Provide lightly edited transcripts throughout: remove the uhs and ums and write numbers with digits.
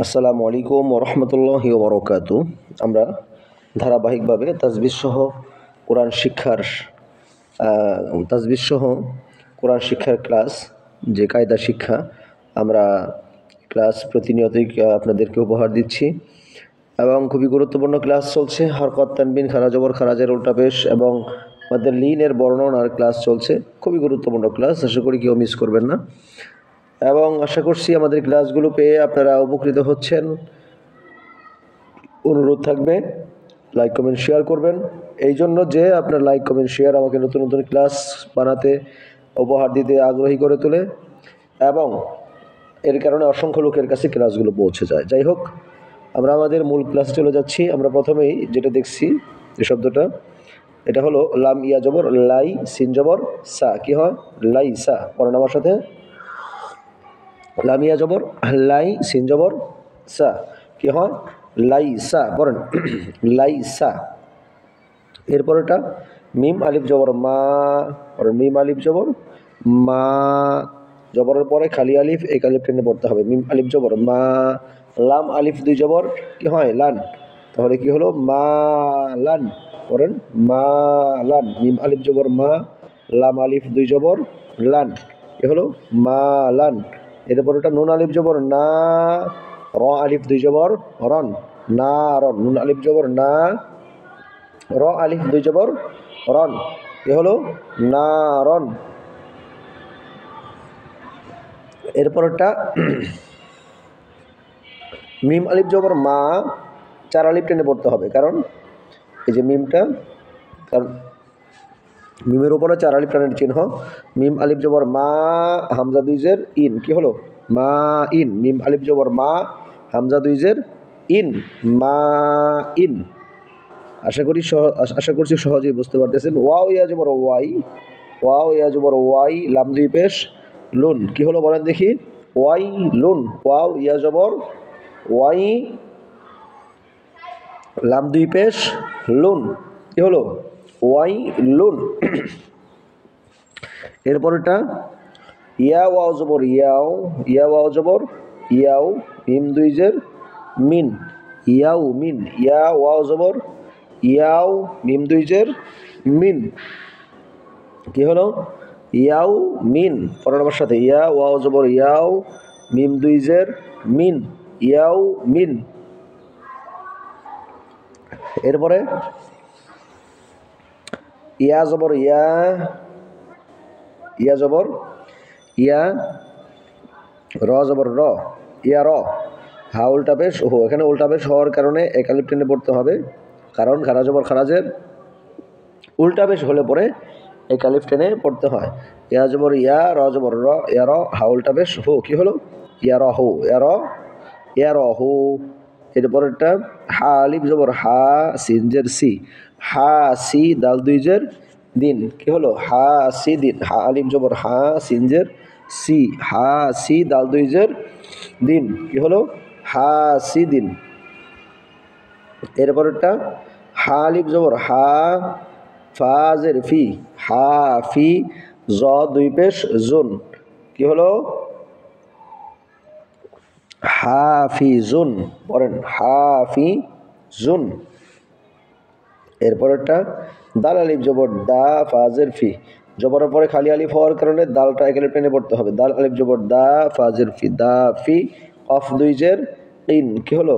আসসালামু আলাইকুম ওয়া রাহমাতুল্লাহি ওয়া বারাকাতুহু। আমরা ধারাবাহিকভাবে তাজবিদ সহ কোরআন শিক্ষার ক্লাস, যে কায়দা শিক্ষা, আমরা ক্লাস প্রতিনিয়তই আপনাদেরকে উপহার দিচ্ছি এবং খুবই গুরুত্বপূর্ণ ক্লাস চলছে। হরকত, তানবিন, খারা জবর, খারাজের উল্টা পেশ এবং আমাদের লিনের বর্ণনার ক্লাস চলছে। খুবই গুরুত্বপূর্ণ ক্লাস, আশা করি কেউ মিস করবেন না এবং আশা করছি আমাদের ক্লাসগুলো পেয়ে আপনারা উপকৃত হচ্ছেন। অনুরোধ থাকবে লাইক কমেন্ট শেয়ার করবেন, এই জন্য যে আপনার লাইক কমেন্ট শেয়ার আমাকে নতুন নতুন ক্লাস বানাতে, উপহার দিতে আগ্রহী করে তোলে এবং এর কারণে অসংখ্য লোকের কাছে ক্লাসগুলো পৌঁছে যায়। যাই হোক, আমরা আমাদের মূল ক্লাসে চলে যাচ্ছি। আমরা প্রথমেই যেটা দেখছি, যে শব্দটা, এটা হলো লাম ইয়া জবর লাই, সিন জবর সা। কি হয়? লাই সা। পড়েন আমার সাথে, লাম ইয়া জবর লাই, সিন জবর সা। কি হয়? লাইসা। পড়েন লাইসা। এরপরটা মিম আলিফ জবর মা। মিম আলিফ জবর মা, জবরের পরে খালি আলিফ, এক আলিফ টেনে পড়তে হবে। মিম আলিফ জবর মা। লাম আলিফ দুই জবর, কি হয়? লান। তাহলে কি হলো? মা লান। পড়েন মা লান। মিম আলিফ জবর মা, লাম আলিফ দুই জবর লান, কি হলো? মা লান। এরপর ওটা নুন আলিফ জবর না, র আলিফ দুই জবর রন, না রন। নুন আলিফ জবর না, র আলিফ দুই জবর রন, কি হলো? না রন। এরপরটা মিম আলিফ জবর মা, চার আলিফ টেনে পড়তে হবে, কারণ এই যে মিমটা, কারণ মিমের উপরে চার আলিফ টানের চিহ্ন। মিম আলিফ জবর মা, হামজা দুই জের ইন, কি হলো? মা ইন। মিম আলিফ জবর মা, হামজা দুই জের ইন, মা ইন। আশা করছি সহজেই বুঝতে পারতেছেন। ওয়াও ইয়া জবর ওয়াই, ওয়াও ইয়া জবর ওয়াই, লাম দুই পেশ লুন, কি হলো বলেন দেখি? ওয়াই লুন। ওয়াও ইয়া জবর ওয়াই, লাম দুই পেশ লুন, কি হলো? ওয়াই লুন। এরপরটা ইয়া ওয়াও জবর ইয়াও, ইয়া ওয়াও জবর ইয়াও, মিম দুই জের মিন, ইয়াও মিন। ইয়া ওয়াও জবর ইয়াও, মিম দুই জের মিন, কি হলো? ইয়াও মিন। পরের আমার সাথে, ইয়া ওয়াও জবর ইয়াও, মিম দুই জের মিন, ইয়াও মিন। এরপরে ইয়া জবর ইয়া, ইয়া জবর ইয়া, র জবর র, ইয়া র। হা উল্টা পেশ হো। এখানে উল্টা পেশ হওয়ার কারণে এক আলিফ টেনে পড়তে হবে, কারণ খারা জবর খারাজের উল্টা পেশ হলে পরে এক আলিফ টেনে পড়তে হয়। ইয়া জবর ইয়া, র জবর র, ইয়া র, হা উল্টা পেশ হো, কি হলো? ইয়া র হো, ইয়া র, ইয়া র হো। এরপরেরটা হা আলিফ জবর হা, সিন জের সি, হা সি, দাল দুই জের দিন, কি হলো? হা সি দিন। হা আলিফ জবর হা, সিন জের সি, হা সি, দাল দুই জের দিন, কি হলো? হা সি দিন। এরপরটা হা আলিফ জবর হা, ফা জের ফি, হা ফি, জ দুই পেশ জুন, কি হলো? হাফিজুন। পড়েন হাফিজুন। এরপরেরটা দাল আলিফ জবর দা, ফাজের ফি, জবরের পরে খালি আলিফ হওয়ার কারণে দালটা এক আলিফ টেনে পড়তে হবে। দাল আলিফ জবর দা, ফাজের ফি, দা ফি, কফ দুই জের ইন, কি হলো?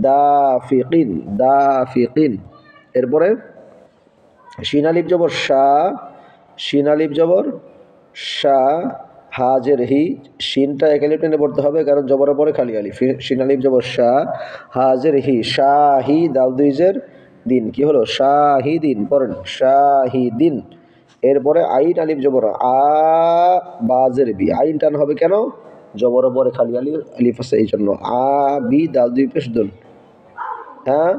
দা ফি কিন, দা ফি কিন। এরপরে শিন আলিফ জবর শাহ, শিন আলিফ জবর শাহ, হাজের হি, শিনটা এক আলিফ টেনে পড়তে হবে, কারণ জবরের পরে খালি আলিফ। শিন আলিফ জবর শাহ, হাজের হি, শাহি, দাল দুই জের দিন, কি হলো? শাহিদিন। পড়েন শাহিদিন। এরপরে আইন আলিফ জবর আ, বাজের বি, আইন টান হবে কেন? জবরের পরে খালি আলিফ আছে, এই জন্য। আ বি, দাল দুই পেশ দুন। হ্যাঁ,